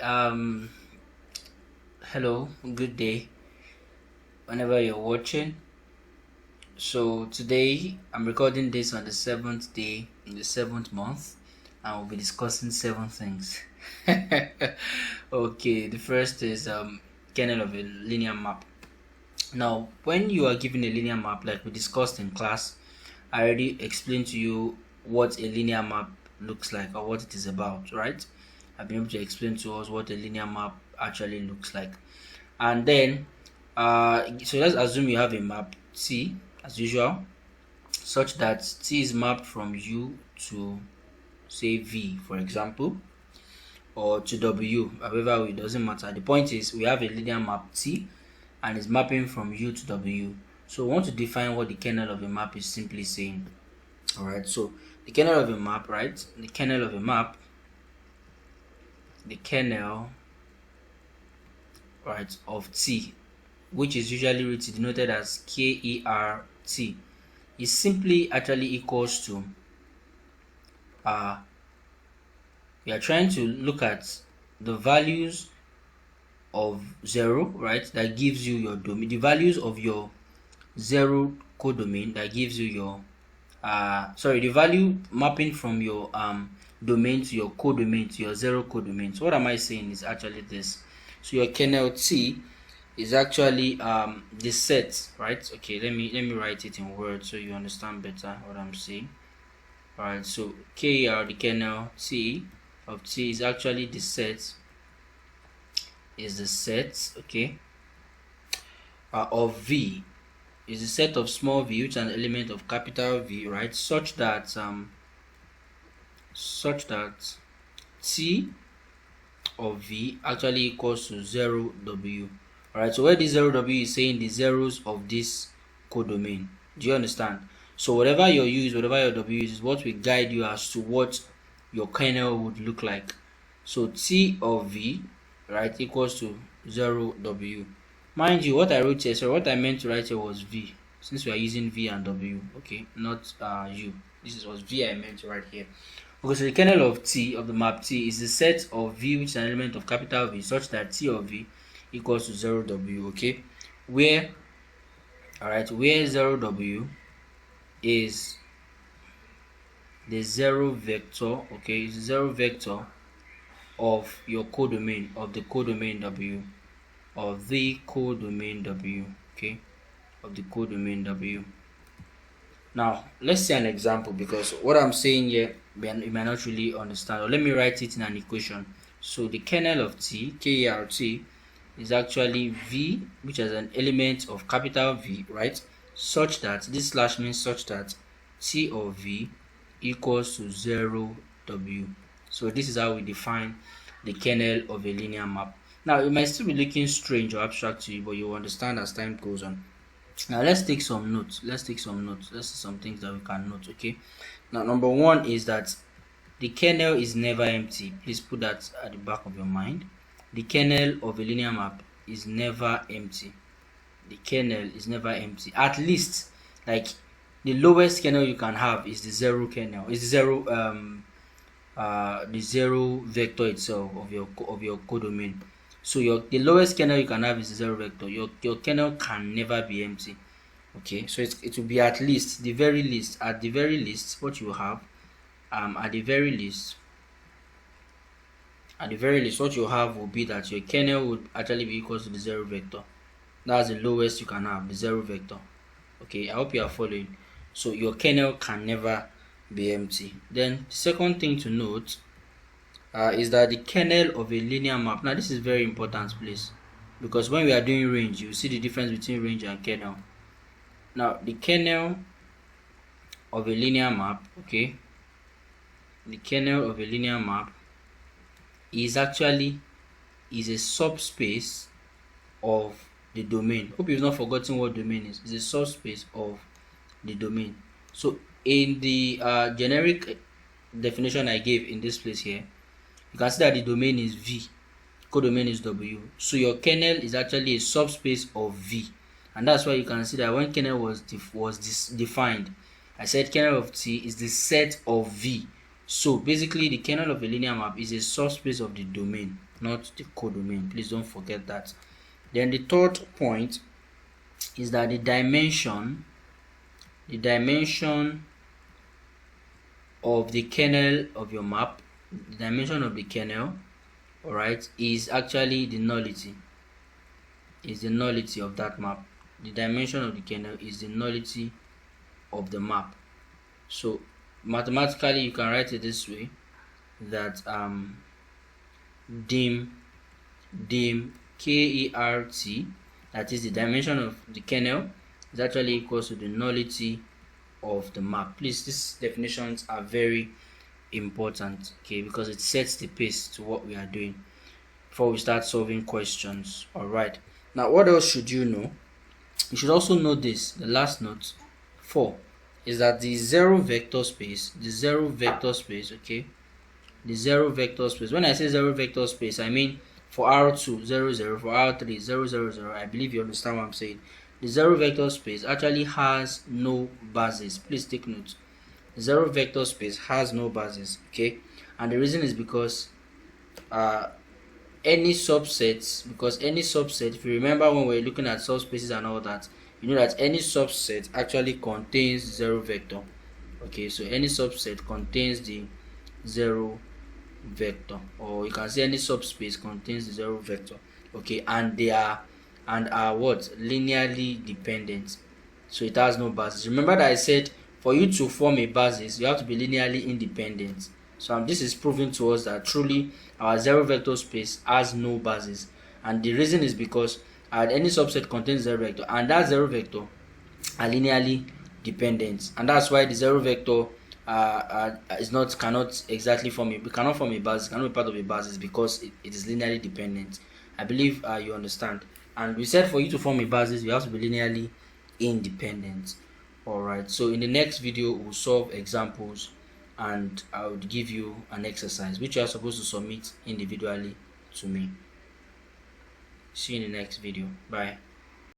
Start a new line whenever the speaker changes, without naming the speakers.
Hello, good day, whenever you're watching. So today I'm recording this on the 7th day in the 7th month, and we'll be discussing 7 things. Okay, the first is kernel of a linear map. Now, when you are given a linear map, like we discussed in class, I already explained to you what a linear map looks like or what it is about, right? I've been able to explain to us what a linear map actually looks like. And then so let's assume you have a map T as usual, such that T is mapped from U to say V, for example, or to W, however it doesn't matter. The point is we have a linear map T and it's mapping from U to W. So we want to define what the kernel of a map is simply saying. Alright, so the kernel of a map, right? The kernel of a map, the kernel, right, of T, which is usually denoted as KERT, is simply actually equals to we are trying to look at the values of 0, right, that gives you your domain, the values of your 0 codomain that gives you your the value mapping from your domain to your codomain to your 0 codomain. So what am I saying is actually this. So your kernel T is actually the set, right? Okay, let me write it in words so you understand better what I'm saying. Alright, so KER, the kernel T of T, is actually the set, okay, of V, is a set of small v which is an element of capital V, right, such that T of V actually equals to 0W. Alright, so where this 0W is saying the zeros of this codomain. Do you understand? So whatever your U is, whatever your W is what will guide you as to what your kernel would look like. So T of V, right, equals to 0W. Mind you, what I wrote here, so what I meant to write here was V, since we are using V and W, okay, not U. This was V I meant to write here. Okay, so the kernel of T, of the map T, is the set of V which is an element of capital V such that T of V equals to 0W, okay, where 0W is the 0 vector, okay, is the 0 vector of your codomain, of the codomain W, of the codomain W, okay, of the codomain W. Now let's see an example, because what I'm saying here you might not really understand, or let me write it in an equation. So the kernel of T, KERT, is actually V, which is an element of capital V, right, such that this slash means such that T of V equals to 0W. So this is how we define the kernel of a linear map. Now it might still be looking strange or abstract to you, but you'll understand as time goes on. Now let's take some notes. Let's see some things that we can note. Okay, now number one is that the kernel is never empty. Please put that at the back of your mind. The kernel of a linear map is never empty. The kernel is never empty. At least, like, the lowest kernel you can have is the 0 kernel. Is the 0 vector itself of your codomain. So the lowest kernel you can have is the 0 vector. Your kernel can never be empty. Okay, so it will be at the very least what you have at the very least what you have will be that your kernel would actually be equal to the 0 vector. That's the lowest you can have, the 0 vector. Okay, I hope you are following. So your kernel can never be empty. Then the second thing to note is that the kernel of a linear map, now this is very important, please, because when we are doing range, you see the difference between range and kernel. Now the kernel of a linear map, okay, the kernel of a linear map is actually a subspace of the domain. Hope you've not forgotten what domain is. It's a subspace of the domain. So in the generic definition I gave in this place here, you can see that the domain is V, codomain is W. So your kernel is actually a subspace of V, and that's why you can see that when kernel was defined, I said kernel of T is the set of V. So basically the kernel of a linear map is a subspace of the domain. not the codomain. Please don't forget that. Then the third point is that the dimension of the kernel of your map, the dimension of the kernel, all right, is actually the nullity. Is the nullity of that map. The dimension of the kernel is the nullity of the map. So mathematically, you can write it this way, that dim kert, that is the dimension of the kernel, is actually equals to the nullity of the map. Please, these definitions are very important, okay, because it sets the pace to what we are doing before we start solving questions. All right, now what else should you know? You should also know this, the last note 4, is that the zero vector space, okay, the zero vector space, when I say zero vector space, I mean for R2 0 0, for R3 0 0 0. I believe you understand what I'm saying. The zero vector space actually has no basis. Please take note. The zero vector space has no basis, okay, and the reason is because any subsets, if you remember when we're looking at subspaces and all that, you know that any subset actually contains zero vector. Okay, so any subset contains the zero vector, or you can say any subspace contains the zero vector. Okay, and they are what? Linearly dependent. So it has no basis. Remember that I said for you to form a basis, you have to be linearly independent. So this is proving to us that truly our zero vector space has no basis, and the reason is because any subset contains zero vector, and that zero vector are linearly dependent, and that's why the zero vector cannot exactly form cannot form a basis, cannot be part of a basis, because it is linearly dependent. I believe you understand. And we said for you to form a basis, you have to be linearly independent. Alright, so in the next video we'll solve examples, and I would give you an exercise which you are supposed to submit individually to me. See you in the next video. Bye.